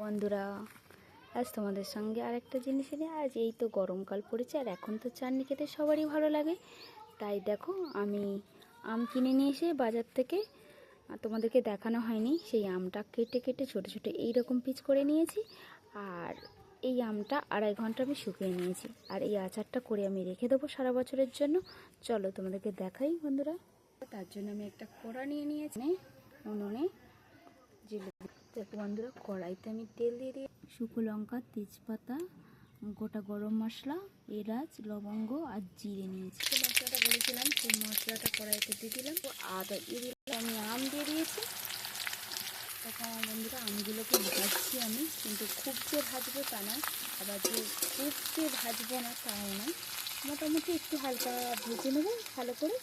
বন্ধুরা, আজ তোমাদের সঙ্গে আরেকটা জিনিস নিয়ে। আজ এই তো গরমকাল পড়েছে আর এখন তো চাটনি খেতে সবারই ভালো লাগে। তাই দেখো আমি আম কিনে নিয়ে এসে বাজার থেকে, তোমাদেরকে দেখানো হয়নি, সেই আমটা কেটে কেটে ছোটো ছোটো এইরকম পিস করে নিয়েছি। আর এই আমটা 2.5 ঘন্টা আমি শুকিয়ে নিয়েছি। আর এই আচারটা করে আমি রেখে দেবো সারা বছরের জন্য। চলো তোমাদেরকে দেখাই বন্ধুরা। তার জন্য আমি একটা কড়া নিয়ে নিয়েছি উনুনে। দেখো বন্ধুরা, কড়াইতে আমি তেল দিয়ে দিই, শুকনো লঙ্কা, তেজপাতা, গোটা গরম মশলা, এলাচ, লবঙ্গ আর জিরে নিয়েছি। যে মশলাটা বলেছিলাম সেই মশলাটা কড়াইতে দিয়ে দিলাম, তো আদা দিয়ে দিলাম, আমি আম দিয়ে দিয়েছি। তখন বন্ধুরা আমগুলোকে ভাজছি আমি, কিন্তু খুব যে ভাজবো তা না, আবার যে খুব যে ভাজবো না তাও না, মোটামুটি একটু হালকা ভেজে নেবো ভালো করে।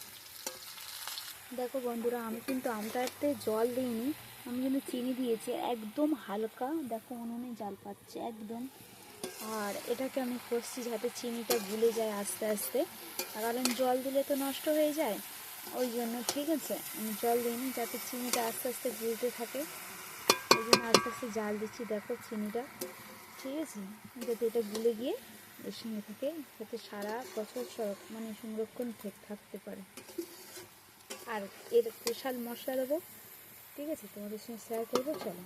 দেখো বন্ধুরা, আমি কিন্তু আমটাতে জল দিইনি, আমি কিন্তু চিনি দিয়েছি একদম হালকা। দেখো উনুনে জাল পাচ্ছে একদম। আর এটাকে আমি করছি যাতে চিনিটা গুলে যায় আস্তে আস্তে, কারণ জল দিলে তো নষ্ট হয়ে যায়, ওই জন্য। ঠিক আছে, আমি জল দিইনি, যাতে চিনিটা আস্তে আস্তে গুলতে থাকে, ওই জন্য আস্তে আস্তে জাল দিচ্ছি। দেখো চিনিটা, ঠিক আছে, যাতে এটা গুলে গিয়ে এর সঙ্গে থাকে, যাতে সারা বছর সংরক্ষণ থাকতে পারে। আর এর স্পেশাল মশলা দেবো, ঠিক আছে, তোমাদের সঙ্গে শেয়ার করবো। চলো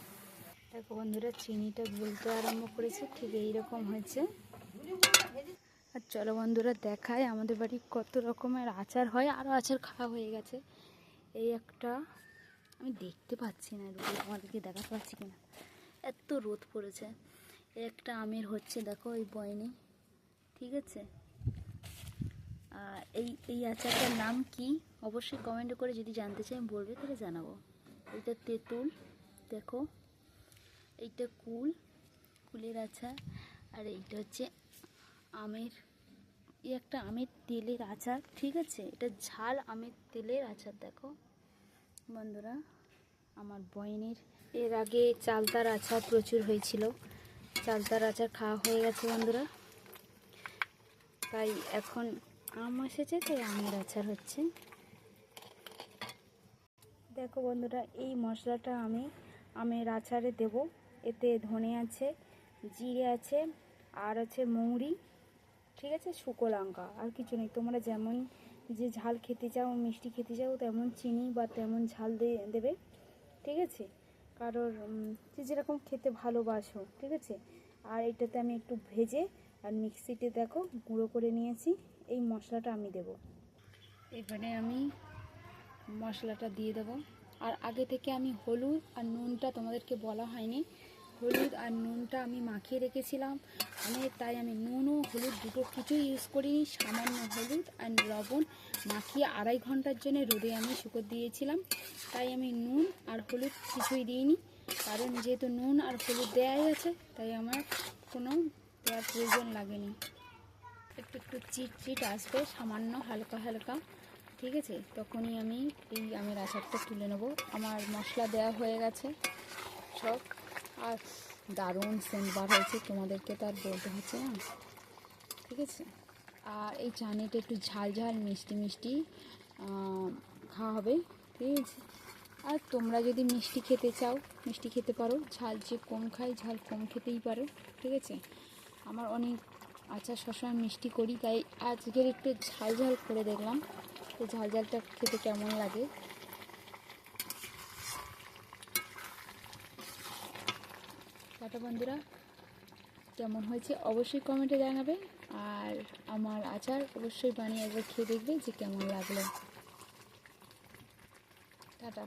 দেখো বন্ধুরা, চিনিটা গুলতে আরম্ভ করেছে, ঠিক এইরকম হয়েছে। আর চলো বন্ধুরা দেখায় আমাদের বাড়ি কত রকমের আচার হয়, আরও আচার খাওয়া হয়ে গেছে। এই একটা, আমি দেখতে পাচ্ছি না রোদে, তোমাদেরকে দেখাতে পাচ্ছি কিনা, এত রোদ পড়েছে। এই একটা আমের হচ্ছে, দেখো এই বয়নি, ঠিক আছে। এই আচারটার নাম কি অবশ্যই কমেন্ট করে যদি জানতে চাই বলবে, তাহলে জানাবো। এইটা তেঁতুল, দেখো এইটা কুলের আচার। আর এইটা হচ্ছে আমের, এই একটা আমের তেলের আচার, ঠিক আছে, এটা ঝাল আমের তেলের আচার। দেখো বন্ধুরা, আমার বয়নের এর আগে চালতার আচার প্রচুর হয়েছিল, চালতার আচার খাওয়া হয়ে গেছে বন্ধুরা। তাই এখন আম এসেছে, তাই আমের আচার হচ্ছে। দেখো বন্ধুরা, এই মশলাটা আমি আমের আচারে দেব। এতে ধনে আছে, জিরে আছে, আর আছে মৌরি, ঠিক আছে, শুকনো লঙ্কা, আর কিছু নেই। তোমরা যেমন যে ঝাল খেতে চাও, মিষ্টি খেতে চাও, তেমন চিনি বা তেমন ঝাল দেবে, ঠিক আছে, কারোর যে যেরকম খেতে ভালোবাসো, ঠিক আছে। আর এটাতে আমি একটু ভেজে আর মিক্সিতে দেখো গুঁড়ো করে নিয়েছি। এই মশলাটা আমি দেব, এবারে আমি মশলাটা দিয়ে দেবো। আর আগে থেকে আমি হলুদ আর নুনটা তোমাদেরকে বলা হয়নি, হলুদ আর নুনটা আমি মাখিয়ে রেখেছিলাম। তাই আমি নুন ও হলুদ দুটো কিছুই ইউজ করিনি, সামান্য হলুদ আর লবণ মাখিয়ে 2.5 ঘন্টার জন্য রোদে আমি শুকো দিয়েছিলাম। তাই আমি নুন আর হলুদ কিছুই দিইনি, কারণ যেহেতু নুন আর হলুদ দেওয়াই আছে, তাই আমার কোনো দেওয়ার প্রয়োজন লাগেনি। একটু একটু চিট আসবে সামান্য, হালকা হালকা, ঠিক আছে, তখনই আমি এই আমের আচারটা তুলে নেব। আমার মশলা দেওয়া হয়ে গেছে সব, আর দারুণ সেন্ট বার হয়েছে, তোমাদেরকে তো আর বলতে হচ্ছে না, ঠিক আছে। আর এই চাটনিটা একটু ঝাল ঝাল মিষ্টি মিষ্টি খাওয়া হবে, ঠিক আছে। আর তোমরা যদি মিষ্টি খেতে চাও, মিষ্টি খেতে পারো, ঝাল যে কম খায় ঝাল কম খেতেই পারো, ঠিক আছে। আমার অনেক আচার সবসময় মিষ্টি করি, তাই আজকের একটু ঝাল ঝাল করে দেখলাম, তো ঝাল ঝালটা খেতে কেমন লাগে। টাটা বন্ধুরা, কেমন হয়েছে অবশ্যই কমেন্টে জানাবে। আর আমার আচার অবশ্যই বানিয়ে একবার খেয়ে দেখবে যে কেমন লাগলো। টাটা।